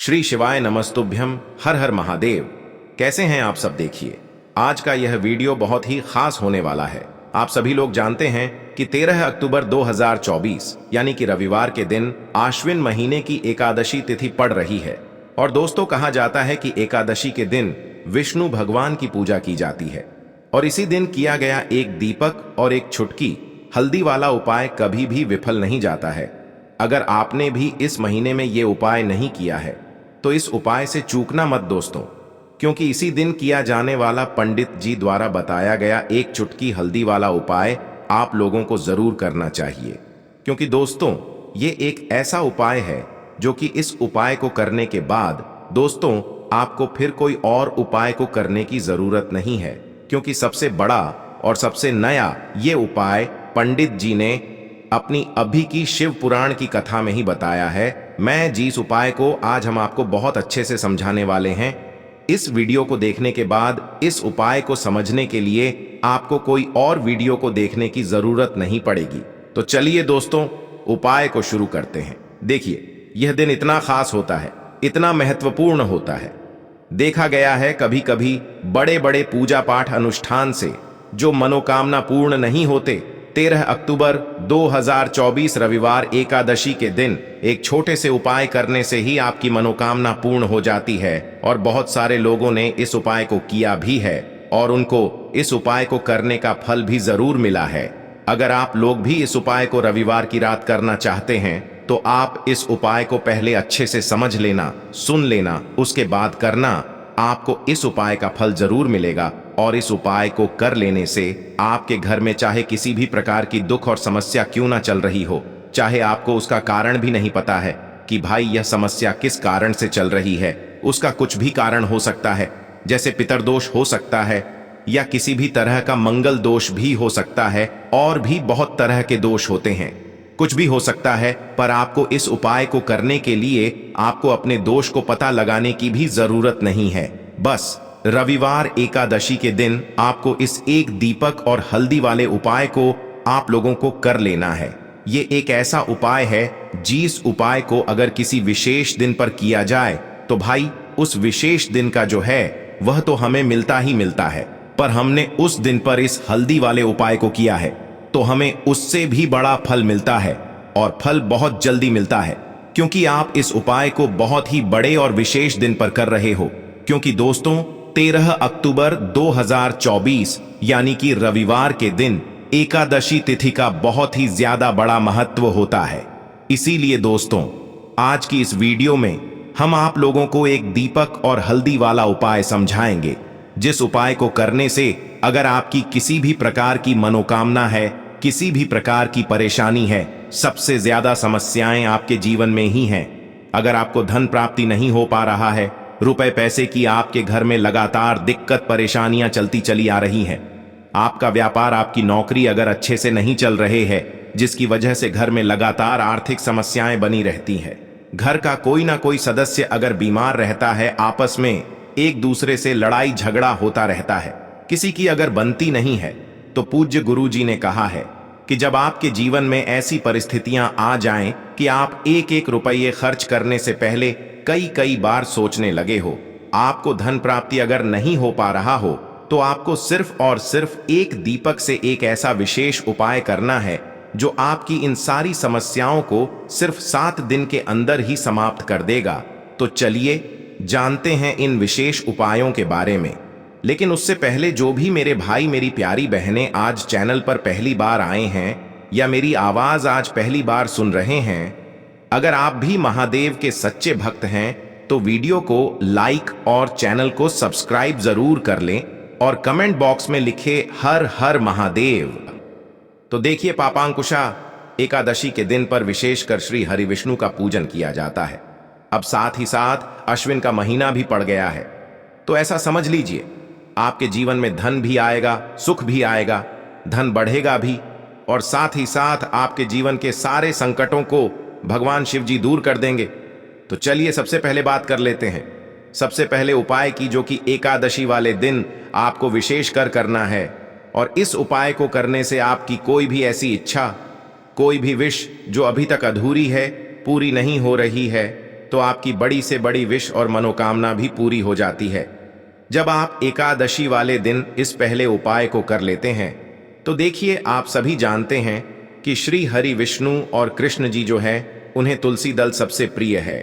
श्री शिवाय नमस्तुभ्यम। हर हर महादेव। कैसे हैं आप सब? देखिए, आज का यह वीडियो बहुत ही खास होने वाला है। आप सभी लोग जानते हैं कि 13 अक्टूबर 2024 यानी कि रविवार के दिन आश्विन महीने की एकादशी तिथि पड़ रही है। और दोस्तों, कहा जाता है कि एकादशी के दिन विष्णु भगवान की पूजा की जाती है और इसी दिन किया गया एक दीपक और एक चुटकी हल्दी वाला उपाय कभी भी विफल नहीं जाता है। अगर आपने भी इस महीने में ये उपाय नहीं किया है तो इस उपाय से चूकना मत दोस्तों, क्योंकि इसी दिन किया जाने वाला पंडित जी द्वारा बताया गया एक चुटकी हल्दी वाला उपाय आप लोगों को जरूर करना चाहिए। क्योंकि दोस्तों, ये एक ऐसा उपाय है जो कि इस उपाय को करने के बाद दोस्तों आपको फिर कोई और उपाय को करने की जरूरत नहीं है, क्योंकि सबसे बड़ा और सबसे नया ये उपाय पंडित जी ने अपनी अभी की शिव पुराण की कथा में ही बताया है। मैं जिस उपाय को आज हम आपको बहुत अच्छे से समझाने वाले हैं, इस वीडियो को देखने के बाद इस उपाय को समझने के लिए आपको कोई और वीडियो को देखने की जरूरत नहीं पड़ेगी। तो चलिए दोस्तों, उपाय को शुरू करते हैं। देखिए, यह दिन इतना खास होता है, इतना महत्वपूर्ण होता है। देखा गया है कभी कभी बड़े बड़े पूजा पाठ अनुष्ठान से जो मनोकामना पूर्ण नहीं होते, 13 अक्टूबर 2024 रविवार एकादशी के दिन एक छोटे से उपाय करने से ही आपकी मनोकामना पूर्ण हो जाती है। और बहुत सारे लोगों ने इस उपाय को किया भी है और उनको इस उपाय को करने का फल भी जरूर मिला है। अगर आप लोग भी इस उपाय को रविवार की रात करना चाहते हैं तो आप इस उपाय को पहले अच्छे से समझ लेना, सुन लेना, उसके बाद करना। आपको इस उपाय का फल जरूर मिलेगा और इस उपाय को कर लेने से आपके घर में चाहे किसी भी प्रकार की दुख और समस्या क्यों ना चल रही हो, चाहे आपको उसका कारण भी नहीं पता है कि भाई यह समस्या किस कारण से चल रही है, उसका कुछ भी कारण हो सकता है, जैसे पितरदोष हो सकता है या किसी भी तरह का मंगल दोष भी हो सकता है, और भी बहुत तरह के दोष होते हैं, कुछ भी हो सकता है। पर आपको इस उपाय को करने के लिए आपको अपने दोष को पता लगाने की भी जरूरत नहीं है। बस रविवार एकादशी के दिन आपको इस एक दीपक और हल्दी वाले उपाय को आप लोगों को कर लेना है। ये एक ऐसा उपाय है जिस उपाय को अगर किसी विशेष दिन पर किया जाए तो भाई उस विशेष दिन का जो है वह तो हमें मिलता ही मिलता है, पर हमने उस दिन पर इस हल्दी वाले उपाय को किया है तो हमें उससे भी बड़ा फल मिलता है, और फल बहुत जल्दी मिलता है, क्योंकि आप इस उपाय को बहुत ही बड़े और विशेष दिन पर कर रहे हो। क्योंकि दोस्तों, 13 अक्टूबर 2024 यानी कि रविवार के दिन एकादशी तिथि का बहुत ही ज्यादा बड़ा महत्व होता है। इसीलिए दोस्तों, आज की इस वीडियो में हम आप लोगों को एक दीपक और हल्दी वाला उपाय समझाएंगे, जिस उपाय को करने से अगर आपकी किसी भी प्रकार की मनोकामना है, किसी भी प्रकार की परेशानी है, सबसे ज्यादा समस्याएं आपके जीवन में ही हैं। अगर आपको धन प्राप्ति नहीं हो पा रहा है, रुपए पैसे की आपके घर में लगातार दिक्कत परेशानियां चलती चली आ रही हैं, आपका व्यापार, आपकी नौकरी अगर अच्छे से नहीं चल रहे हैं, जिसकी वजह से घर में लगातार आर्थिक समस्याएं बनी रहती हैं, घर का कोई ना कोई सदस्य अगर बीमार रहता है, आपस में एक दूसरे से लड़ाई झगड़ा होता रहता है, किसी की अगर बनती नहीं है, तो पूज्य गुरु जी ने कहा है कि जब आपके जीवन में ऐसी परिस्थितियां आ जाएं कि आप एक एक रुपये खर्च करने से पहले कई कई बार सोचने लगे हो, आपको धन प्राप्ति अगर नहीं हो पा रहा हो, तो आपको सिर्फ और सिर्फ एक दीपक से एक ऐसा विशेष उपाय करना है जो आपकी इन सारी समस्याओं को सिर्फ 7 दिन के अंदर ही समाप्त कर देगा। तो चलिए जानते हैं इन विशेष उपायों के बारे में। लेकिन उससे पहले जो भी मेरे भाई मेरी प्यारी बहनें आज चैनल पर पहली बार आए हैं या मेरी आवाज आज पहली बार सुन रहे हैं, अगर आप भी महादेव के सच्चे भक्त हैं तो वीडियो को लाइक और चैनल को सब्सक्राइब जरूर कर लें और कमेंट बॉक्स में लिखे हर हर महादेव। तो देखिए, पापांकुशा एकादशी के दिन पर विशेषकर श्री हरि विष्णु का पूजन किया जाता है। अब साथ ही साथ अश्विन का महीना भी पड़ गया है, तो ऐसा समझ लीजिए आपके जीवन में धन भी आएगा, सुख भी आएगा, धन बढ़ेगा भी, और साथ ही साथ आपके जीवन के सारे संकटों को भगवान शिव जी दूर कर देंगे। तो चलिए सबसे पहले बात कर लेते हैं। सबसे पहले उपाय की, जो कि एकादशी वाले दिन आपको विशेष कर करना है, और इस उपाय को करने से आपकी कोई भी ऐसी इच्छा, कोई भी विश जो अभी तक अधूरी है, पूरी नहीं हो रही है, तो आपकी बड़ी से बड़ी विश और मनोकामना भी पूरी हो जाती है। जब आप एकादशी वाले दिन इस पहले उपाय को कर लेते हैं तो देखिए, आप सभी जानते हैं कि श्री हरि विष्णु और कृष्ण जी जो है उन्हें तुलसी दल सबसे प्रिय है।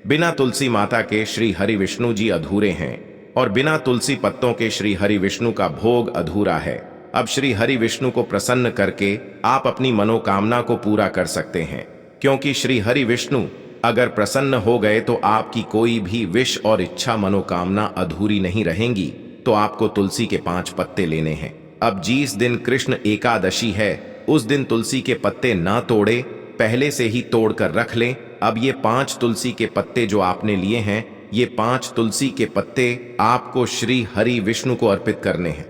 बिना तुलसी माता के श्री हरि विष्णु जी अधूरे हैं और बिना तुलसी पत्तों के श्री हरि विष्णु का भोग अधूरा है। अब श्री हरि विष्णु को प्रसन्न करके आप अपनी मनोकामना को पूरा कर सकते हैं, क्योंकि श्री हरि विष्णु अगर प्रसन्न हो गए तो आपकी कोई भी विश और इच्छा मनोकामना अधूरी नहीं रहेंगी। तो आपको तुलसी के 5 पत्ते लेने हैं। अब जिस दिन कृष्ण एकादशी है उस दिन तुलसी के पत्ते ना तोड़े, पहले से ही तोड़ कर रख लें। अब ये 5 तुलसी के पत्ते जो आपने लिए हैं, ये 5 तुलसी के पत्ते आपको श्री हरि विष्णु को अर्पित करने हैं।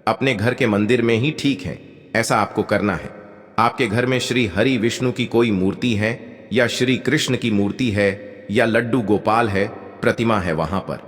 अपने घर के मंदिर में ही ठीक है, ऐसा आपको करना है। आपके घर में श्री हरि विष्णु की कोई मूर्ति है या श्री कृष्ण की मूर्ति है या लड्डू गोपाल है, प्रतिमा है, वहां पर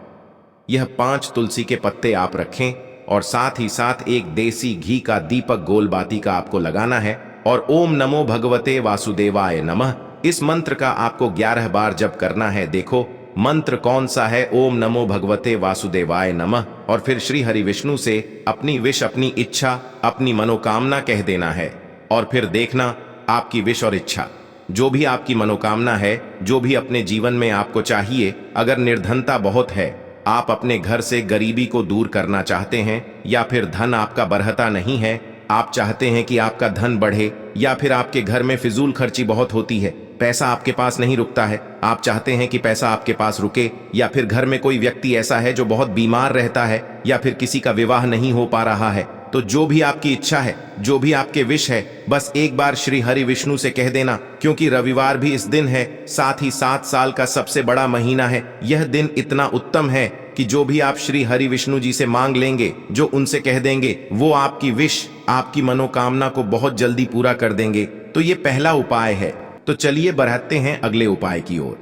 यह 5 तुलसी के पत्ते आप रखें और साथ ही साथ एक देसी घी का दीपक गोलबाती का आपको लगाना है और ओम नमो भगवते वासुदेवाय नमः इस मंत्र का आपको 11 बार जप करना है। देखो मंत्र कौन सा है, ओम नमो भगवते वासुदेवाय नमः। और फिर श्री हरि विष्णु से अपनी विश, अपनी इच्छा, अपनी मनोकामना कह देना है और फिर देखना आपकी विश और इच्छा, जो भी आपकी मनोकामना है, जो भी अपने जीवन में आपको चाहिए। अगर निर्धनता बहुत है, आप अपने घर से गरीबी को दूर करना चाहते हैं, या फिर धन आपका बढ़ता नहीं है, आप चाहते हैं कि आपका धन बढ़े, या फिर आपके घर में फिजूल खर्ची बहुत होती है, पैसा आपके पास नहीं रुकता है, आप चाहते हैं कि पैसा आपके पास रुके, या फिर घर में कोई व्यक्ति ऐसा है जो बहुत बीमार रहता है, या फिर किसी का विवाह नहीं हो पा रहा है, तो जो भी आपकी इच्छा है, जो भी आपके विश है, बस एक बार श्री हरि विष्णु से कह देना। क्योंकि रविवार भी इस दिन है, साथ ही 7 साल का सबसे बड़ा महीना है। यह दिन इतना उत्तम है कि जो भी आप श्री हरि विष्णु जी से मांग लेंगे, जो उनसे कह देंगे, वो आपकी विश, आपकी मनोकामना को बहुत जल्दी पूरा कर देंगे। तो ये पहला उपाय है। तो चलिए बढ़ते हैं अगले उपाय की ओर।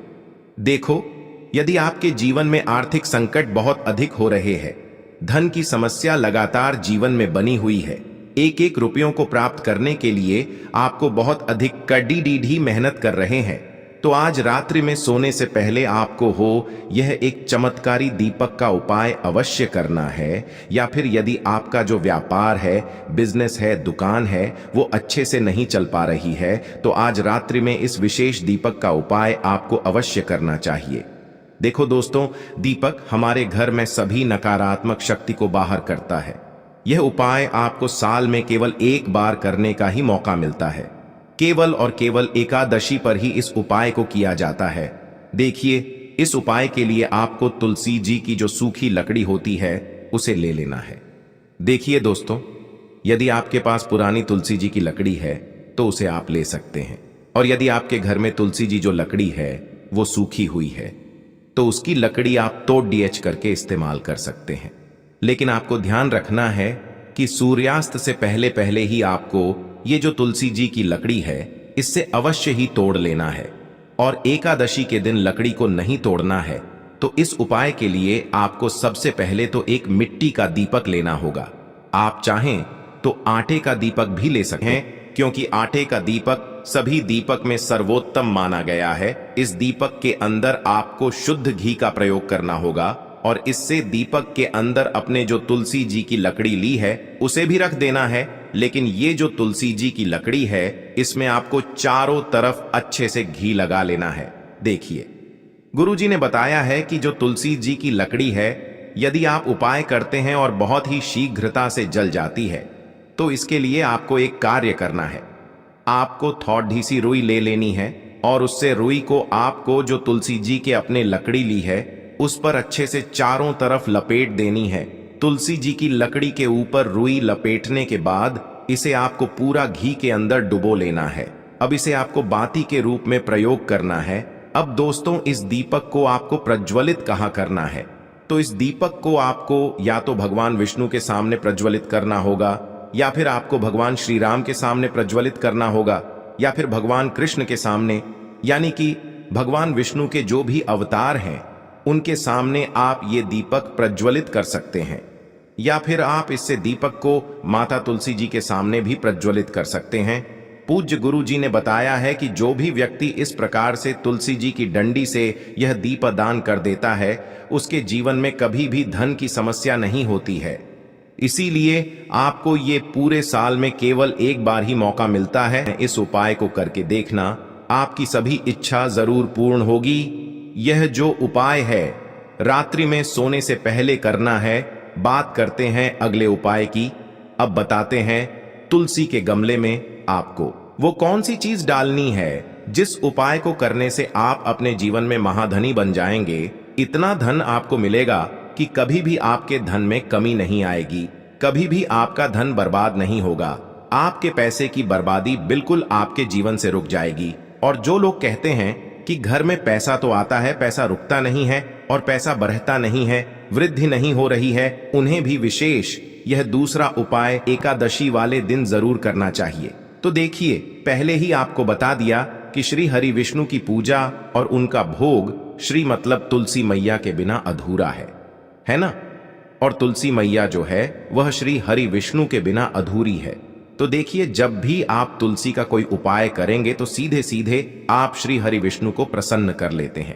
देखो, यदि आपके जीवन में आर्थिक संकट बहुत अधिक हो रहे हैं, धन की समस्या लगातार जीवन में बनी हुई है, एक एक रुपयों को प्राप्त करने के लिए आपको बहुत अधिक कड़ी मेहनत कर रहे हैं, तो आज रात्रि में सोने से पहले आपको यह एक चमत्कारी दीपक का उपाय अवश्य करना है। या फिर यदि आपका जो व्यापार है, बिजनेस है, दुकान है, वो अच्छे से नहीं चल पा रही है, तो आज रात्रि में इस विशेष दीपक का उपाय आपको अवश्य करना चाहिए। देखो दोस्तों, दीपक हमारे घर में सभी नकारात्मक शक्ति को बाहर करता है। यह उपाय आपको साल में केवल एक बार करने का ही मौका मिलता है। केवल और केवल एकादशी पर ही इस उपाय को किया जाता है। देखिए, इस उपाय के लिए आपको तुलसी जी की जो सूखी लकड़ी होती है उसे ले लेना है। देखिए दोस्तों, यदि आपके पास पुरानी तुलसी जी की लकड़ी है तो उसे आप ले सकते हैं, और यदि आपके घर में तुलसी जी जो लकड़ी है वो सूखी हुई है तो उसकी लकड़ी आप तोड़ डीएच करके इस्तेमाल कर सकते हैं। लेकिन आपको ध्यान रखना है कि सूर्यास्त से पहले पहले ही आपको ये जो तुलसी जी की लकड़ी है इससे अवश्य ही तोड़ लेना है, और एकादशी के दिन लकड़ी को नहीं तोड़ना है। तो इस उपाय के लिए आपको सबसे पहले तो एक मिट्टी का दीपक लेना होगा। आप चाहें तो आटे का दीपक भी ले सकते हैं, क्योंकि आटे का दीपक सभी दीपक में सर्वोत्तम माना गया है। इस दीपक के अंदर आपको शुद्ध घी का प्रयोग करना होगा, और इससे दीपक के अंदर अपने जो तुलसी जी की लकड़ी ली है उसे भी रख देना है। लेकिन ये जो तुलसी जी की लकड़ी है इसमें आपको चारों तरफ अच्छे से घी लगा लेना है। देखिए, गुरुजी ने बताया है कि जो तुलसी जी की लकड़ी है, यदि आप उपाय करते हैं और बहुत ही शीघ्रता से जल जाती है, तो इसके लिए आपको एक कार्य करना है। आपको थोड़ी सी रुई ले लेनी है और उससे रुई को आपको जो तुलसी जी के अपने लकड़ी ली है उस पर अच्छे से चारों तरफ लपेट देनी है। तुलसी जी की लकड़ी के ऊपर रुई लपेटने के बाद इसे आपको पूरा घी के अंदर डुबो लेना है। अब इसे आपको बाती के रूप में प्रयोग करना है। अब दोस्तों, इस दीपक को आपको प्रज्वलित कहाँ करना है? तो इस दीपक को आपको या तो भगवान विष्णु के सामने प्रज्वलित करना होगा, या फिर आपको भगवान श्री राम के सामने प्रज्वलित करना होगा, या फिर भगवान कृष्ण के सामने, यानी कि भगवान विष्णु के जो भी अवतार हैं उनके सामने आप ये दीपक प्रज्वलित कर सकते हैं। या फिर आप इससे दीपक को माता तुलसी जी के सामने भी प्रज्वलित कर सकते हैं। पूज्य गुरु जी ने बताया है कि जो भी व्यक्ति इस प्रकार से तुलसी जी की डंडी से यह दीपदान कर देता है उसके जीवन में कभी भी धन की समस्या नहीं होती है। इसीलिए आपको ये पूरे साल में केवल एक बार ही मौका मिलता है। इस उपाय को करके देखना, आपकी सभी इच्छा जरूर पूर्ण होगी। यह जो उपाय है रात्रि में सोने से पहले करना है। बात करते हैं अगले उपाय की। अब बताते हैं तुलसी के गमले में आपको वो कौन सी चीज डालनी है जिस उपाय को करने से आप अपने जीवन में महाधनी बन जाएंगे। इतना धन आपको मिलेगा कि कभी भी आपके धन में कमी नहीं आएगी, कभी भी आपका धन बर्बाद नहीं होगा। आपके पैसे की बर्बादी बिल्कुल आपके जीवन से रुक जाएगी। और जो लोग कहते हैं कि घर में पैसा तो आता है, पैसा रुकता नहीं है और पैसा बढ़ता नहीं है, वृद्धि नहीं हो रही है, उन्हें भी विशेष यह दूसरा उपाय एकादशी वाले दिन जरूर करना चाहिए। तो देखिए, पहले ही आपको बता दिया कि श्री हरि विष्णु की पूजा और उनका भोग श्री मतलब तुलसी मैया के बिना अधूरा है ना। और तुलसी मैया जो है वह श्री हरि विष्णु के बिना अधूरी है। तो देखिए, जब भी आप तुलसी का कोई उपाय करेंगे तो सीधे सीधे आप श्री हरि विष्णु को प्रसन्न कर लेते हैं।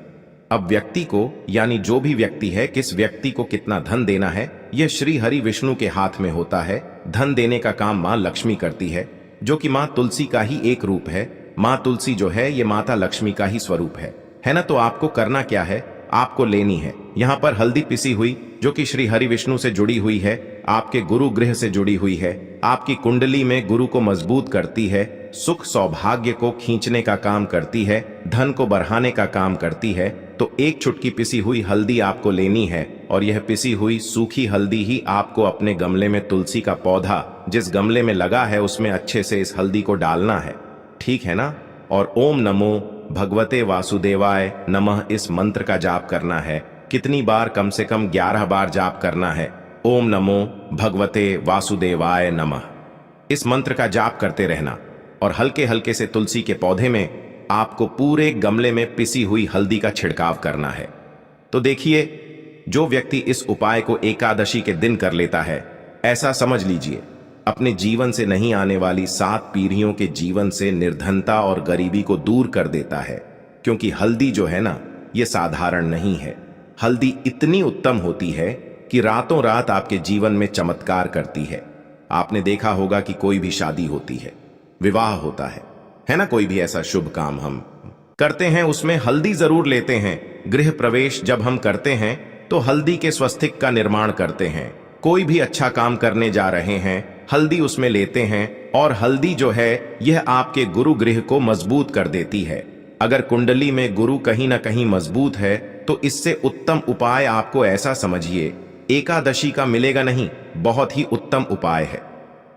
अब व्यक्ति को, यानी जो भी व्यक्ति है, किस व्यक्ति को कितना धन देना है यह श्री हरि विष्णु के हाथ में होता है। धन देने का काम मां लक्ष्मी करती है, जो कि मां तुलसी का ही एक रूप है। मां तुलसी जो है ये माता लक्ष्मी का ही स्वरूप है ना। तो आपको करना क्या है, आपको लेनी है यहाँ पर हल्दी पिसी हुई, जो कि श्री हरि विष्णु से जुड़ी हुई है, आपके गुरु गृह से जुड़ी हुई है, आपकी कुंडली में गुरु को मजबूत करती है, सुख सौभाग्य को खींचने का काम करती है, धन को बढ़ाने का काम करती है। तो एक चुटकी पिसी हुई हल्दी आपको लेनी है और यह पिसी हुई सूखी हल्दी ही आपको अपने गमले में, तुलसी का पौधा जिस गमले में लगा है उसमें अच्छे से इस हल्दी को डालना है, ठीक है ना। और ओम नमो भगवते वासुदेवाय नमः इस मंत्र का जाप करना है। कितनी बार? कम से कम 11 बार जाप करना है। ओम नमो भगवते वासुदेवाय नमः इस मंत्र का जाप करते रहना और हल्के हल्के से तुलसी के पौधे में आपको पूरे गमले में पिसी हुई हल्दी का छिड़काव करना है। तो देखिए, जो व्यक्ति इस उपाय को एकादशी के दिन कर लेता है, ऐसा समझ लीजिए अपने जीवन से नहीं आने वाली 7 पीढ़ियों के जीवन से निर्धनता और गरीबी को दूर कर देता है। क्योंकि हल्दी जो है ना, ये साधारण नहीं है। हल्दी इतनी उत्तम होती है कि रातों रात आपके जीवन में चमत्कार करती है। आपने देखा होगा कि कोई भी शादी होती है, विवाह होता है ना, कोई भी ऐसा शुभ काम हम करते हैं उसमें हल्दी जरूर लेते हैं। गृह प्रवेश जब हम करते हैं तो हल्दी के स्वस्तिक का निर्माण करते हैं। कोई भी अच्छा काम करने जा रहे हैं, हल्दी उसमें लेते हैं। और हल्दी जो है यह आपके गुरु गृह को मजबूत कर देती है। अगर कुंडली में गुरु कहीं ना कहीं मजबूत है तो इससे उत्तम उपाय आपको ऐसा समझिए एकादशी का मिलेगा नहीं, बहुत ही उत्तम उपाय है।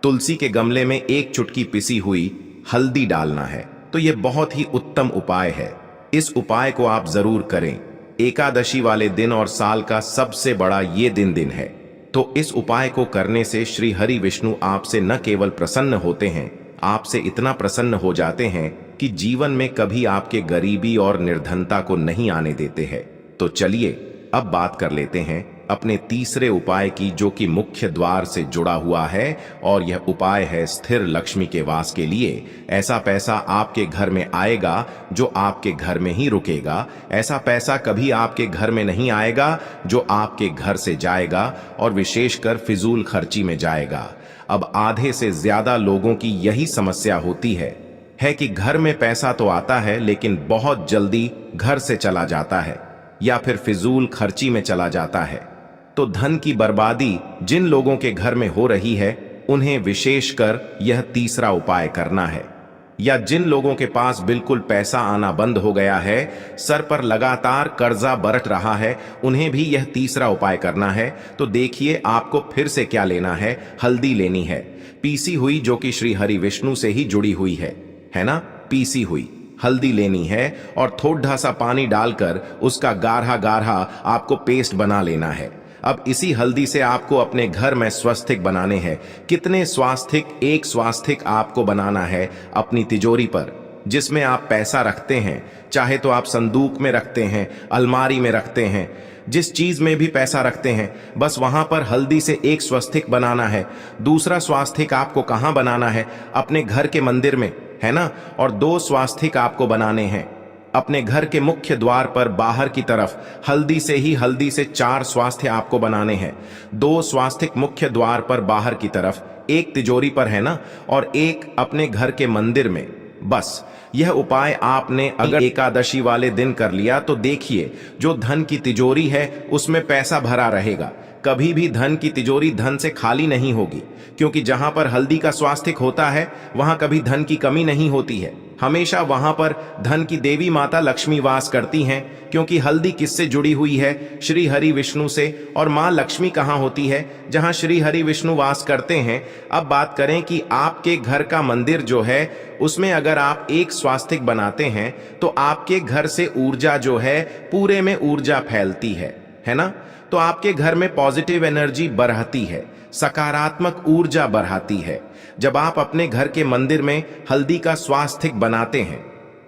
तुलसी के गमले में एक चुटकी पिसी हुई हल्दी डालना है, तो यह बहुत ही उत्तम उपाय है। इस उपाय को आप जरूर करें। एकादशी वाले दिन और साल का सबसे बड़ा ये दिन है। तो इस उपाय को करने से श्री हरि विष्णु आपसे न केवल प्रसन्न होते हैं, आपसे इतना प्रसन्न हो जाते हैं कि जीवन में कभी आपके गरीबी और निर्धनता को नहीं आने देते हैं। तो चलिए अब बात कर लेते हैं अपने तीसरे उपाय की, जो कि मुख्य द्वार से जुड़ा हुआ है। और यह उपाय है स्थिर लक्ष्मी के वास के लिए। ऐसा पैसा आपके घर में आएगा जो आपके घर में ही रुकेगा। ऐसा पैसा कभी आपके घर में नहीं आएगा जो आपके घर से जाएगा और विशेषकर फिजूल खर्ची में जाएगा। अब आधे से ज्यादा लोगों की यही समस्या होती है कि घर में पैसा तो आता है लेकिन बहुत जल्दी घर से चला जाता है या फिर फिजूल खर्ची में चला जाता है। तो धन की बर्बादी जिन लोगों के घर में हो रही है उन्हें विशेषकर यह तीसरा उपाय करना है। या जिन लोगों के पास बिल्कुल पैसा आना बंद हो गया है, सर पर लगातार कर्जा बरत रहा है, उन्हें भी यह तीसरा उपाय करना है। तो देखिए आपको फिर से क्या लेना है, हल्दी लेनी है पीसी हुई, जो कि श्री हरि विष्णु से ही जुड़ी हुई है ना। पीसी हुई हल्दी लेनी है और थोड़ा सा पानी डालकर उसका गाढ़ा गाढ़ा आपको पेस्ट बना लेना है। अब इसी हल्दी से आपको अपने घर में स्वास्तिक बनाने हैं। कितने स्वास्तिक? एक स्वास्तिक आपको बनाना है अपनी तिजोरी पर, जिसमें आप पैसा रखते हैं। चाहे तो आप संदूक में रखते हैं, अलमारी में रखते हैं, जिस चीज में भी पैसा रखते हैं, बस वहां पर हल्दी से एक स्वस्तिक बनाना है। दूसरा स्वास्तिक आपको कहां बनाना है? अपने घर के मंदिर में, है ना। और 2 स्वास्तिक आपको बनाने हैं अपने घर के मुख्य द्वार पर बाहर की तरफ। हल्दी से 4 स्वास्तिक आपको बनाने हैं। 2 स्वास्तिक मुख्य द्वार पर बाहर की तरफ, एक तिजोरी पर, है ना, और एक अपने घर के मंदिर में। बस यह उपाय आपने अगर एकादशी वाले दिन कर लिया तो देखिए, जो धन की तिजोरी है उसमें पैसा भरा रहेगा। कभी भी धन की तिजोरी धन से खाली नहीं होगी, क्योंकि जहां पर हल्दी का स्वास्तिक होता है वहां कभी धन की कमी नहीं होती है। हमेशा वहां पर धन की देवी माता लक्ष्मी वास करती हैं, क्योंकि हल्दी किससे जुड़ी हुई है? श्री हरि विष्णु से। और मां लक्ष्मी कहां होती है? जहां श्री हरि विष्णु वास करते हैं। अब बात करें कि आपके घर का मंदिर जो है उसमें अगर आप एक स्वास्तिक बनाते हैं तो आपके घर से ऊर्जा जो है, पूरे में ऊर्जा फैलती है ना। तो आपके घर में पॉजिटिव एनर्जी बढ़ती है, सकारात्मक ऊर्जा बढ़ाती है। जब आप अपने घर के मंदिर में हल्दी का स्वास्तिक बनाते हैं,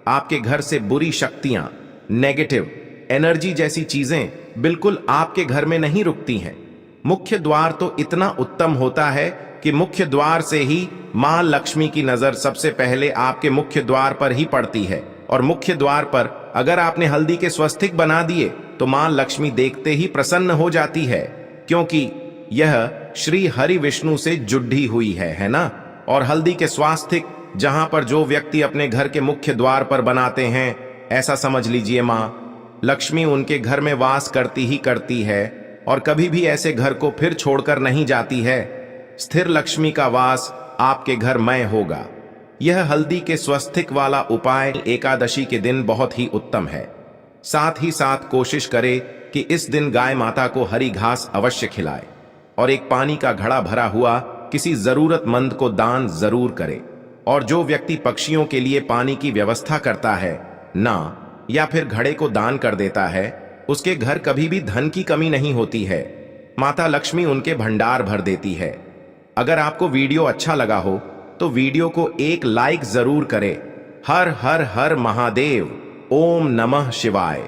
आपके घर से बुरी शक्तियां, नेगेटिव एनर्जी जैसी चीजें बिल्कुल आपके घर में नहीं रुकती हैं। मुख्य द्वार तो इतना उत्तम होता है कि मुख्य द्वार से ही मां लक्ष्मी की नजर सबसे पहले आपके मुख्य द्वार पर ही पड़ती है। और मुख्य द्वार पर अगर आपने हल्दी के स्वस्तिक बना दिए तो मां लक्ष्मी देखते ही प्रसन्न हो जाती है, क्योंकि यह श्री हरि विष्णु से जुड़ी हुई है ना। और हल्दी के स्वास्तिक जहां पर जो व्यक्ति अपने घर के मुख्य द्वार पर बनाते हैं, ऐसा समझ लीजिए मां लक्ष्मी उनके घर में वास करती ही करती है और कभी भी ऐसे घर को फिर छोड़कर नहीं जाती है। स्थिर लक्ष्मी का वास आपके घर में होगा। यह हल्दी के स्वस्तिक वाला उपाय एकादशी के दिन बहुत ही उत्तम है। साथ ही साथ कोशिश करे कि इस दिन गाय माता को हरी घास अवश्य खिलाए और एक पानी का घड़ा भरा हुआ किसी जरूरतमंद को दान जरूर करे। और जो व्यक्ति पक्षियों के लिए पानी की व्यवस्था करता है ना, या फिर घड़े को दान कर देता है, उसके घर कभी भी धन की कमी नहीं होती है। माता लक्ष्मी उनके भंडार भर देती है। अगर आपको वीडियो अच्छा लगा हो तो वीडियो को एक लाइक जरूर करें। हर हर हर महादेव। ओम नमः शिवाय।